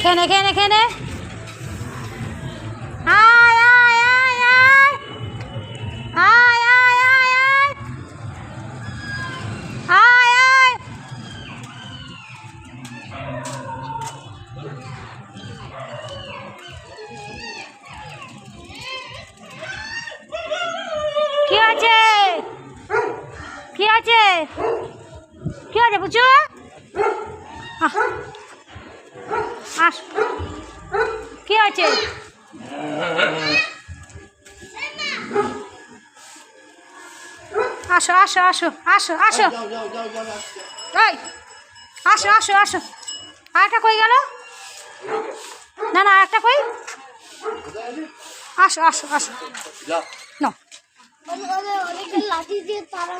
খেনে খেনে খেনে আয় আয় আয় আয় আয় আয় আয় আয় আয় কি আছে কি আছে কি আছে বুঝছো আস কি আছে আসো আসো আসো আসো আসো এই আসো আসো আসো আরেকটা কই গেল না না আরেকটা কই আসো আসো আসো না লাঠি দিয়ে তারা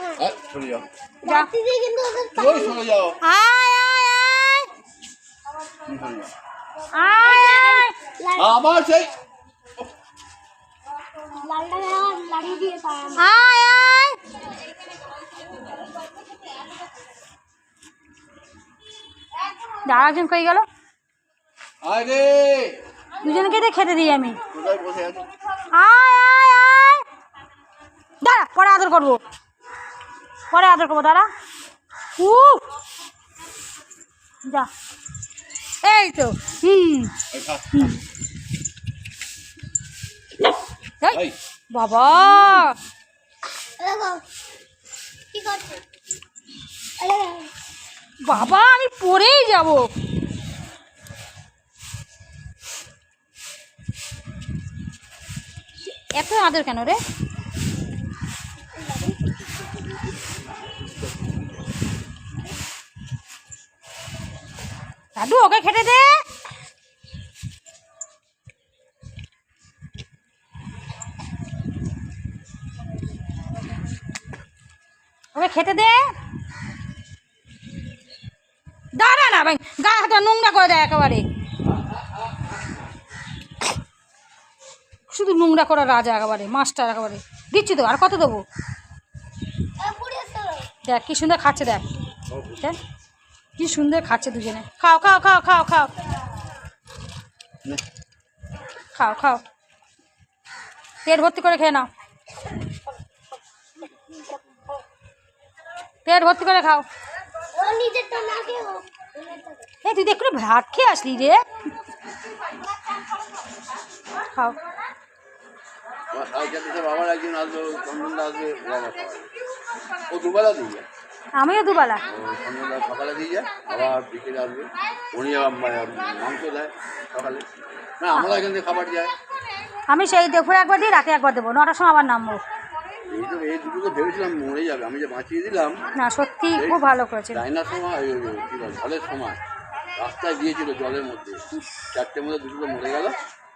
লাঠি দিয়ে কিন্তু আয় আয় আয় আয় আমার সেই লাঠি দিয়ে তারা আয় আয় আরেকজন কই গেল আরে দুজনকে দিয়ে খেতে দিই আমি কোথায় বসে আছি আয় আয় আয় দাঁড়া পরে আদর করবো দাঁড়া যা এই তো এই, বাবা কি করছে বাবা আমি পড়েই যাব এত আদর কেন রে দাদু ওকে খেতে দে ওকে খেতে দে দাঁড়া না ভাই গা হাতে নোংরা করে দেয় একেবারে শুধু নোংরা করা রাজা একেবারে মাস্টার একেবারে দিচ্ছি তো আর কত দেবো দেখ কি সুন্দর খাচ্ছে দেখ দেখ কি সুন্দর খাচ্ছে দুজনে খাও খাও খাও খাও খাও খাও খাও পেট ভর্তি করে খেয়ে নাও পেট ভর্তি করে খাও এই তুই দেখুন ভাত খেয়ে আসলি রে খাও বাবার একদিন আসবে সন্ধ্যা আসবে বাবা ও দুবেলা দিয়ে যায় আমিও দুবেলা সন্ধ্যা সকালে দিয়ে যায় আবার বিকেলে আসবে উনি আবার মাংস দেয় সকালে না আমরা এখান থেকে খাবার যায় আমি সেই দুপুরে একবার দিই রাতে একবার দেবো 9টার সময় আবার নামবো এই দুটো তো ভেবেছিলাম মরে যাবে আমি যে বাঁচিয়ে দিলাম না সত্যি খুব ভালো করেছিল ডাইনার সময় কী বল ঝড়ের সময় রাস্তায় দিয়েছিল জলের মধ্যে চারটের মধ্যে দুটো মরে গেল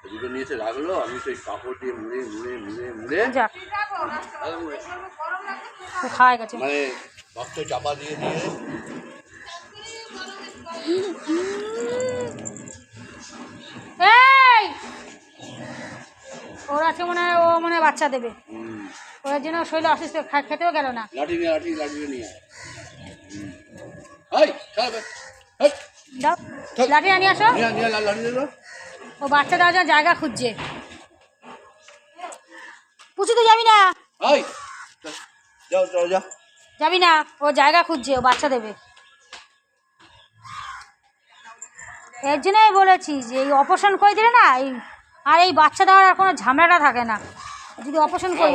দুটো নিয়ে এসে রাখলো আমি সেই কাপড় দিয়ে মুড়ে মুড়ে মুড়ে মুড়ে যাক খাওয়া গেছে মানে রক্ত চাপা দিয়ে দিয়ে এই ওর আছে মনে হয় ও মনে হয় বাচ্চা দেবে ওর জন্য শরীরে অসুস্থ খেতেও গেল না লাঠি নিয়ে আয় খাবে দাও লাঠি আনি আসো লাঠি দিল ও বাচ্চা দেওয়ার জন্য জায়গা খুঁজছে পুচু তো যাবি না আয় যাও যাও যাও যাবি না ও জায়গা খুঁজছে ও বাচ্চা দেবে এর জন্যই বলেছি যে এই অপারেশন করে দিলে না আর এই বাচ্চা দেওয়ার আর কোনো ঝামেলাটা থাকে না যদি অপারেশন করে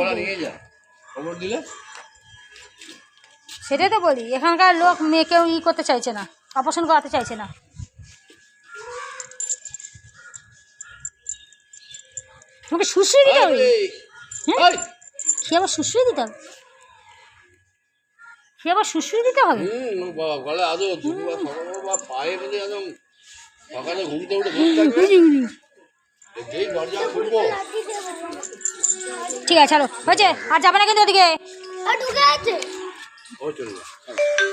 দিলে সেটাই তো বলি এখানকার লোক মেয়েকেও করতে চাইছে না অপারেশন করাতে চাইছে না তোমাকে শুশুয়ে দিতে হবে সে আবার শুশুয়ে দিতে হবে গলা আদৌ পায়ে বেঁধে একদম সকালে ঘুমতে উঠে যেই দরজা খুলবো ঠিক আছে চলো হয়েছে আর যাবে না কিন্তু ওদিকে ঢুকে আছে ও চলে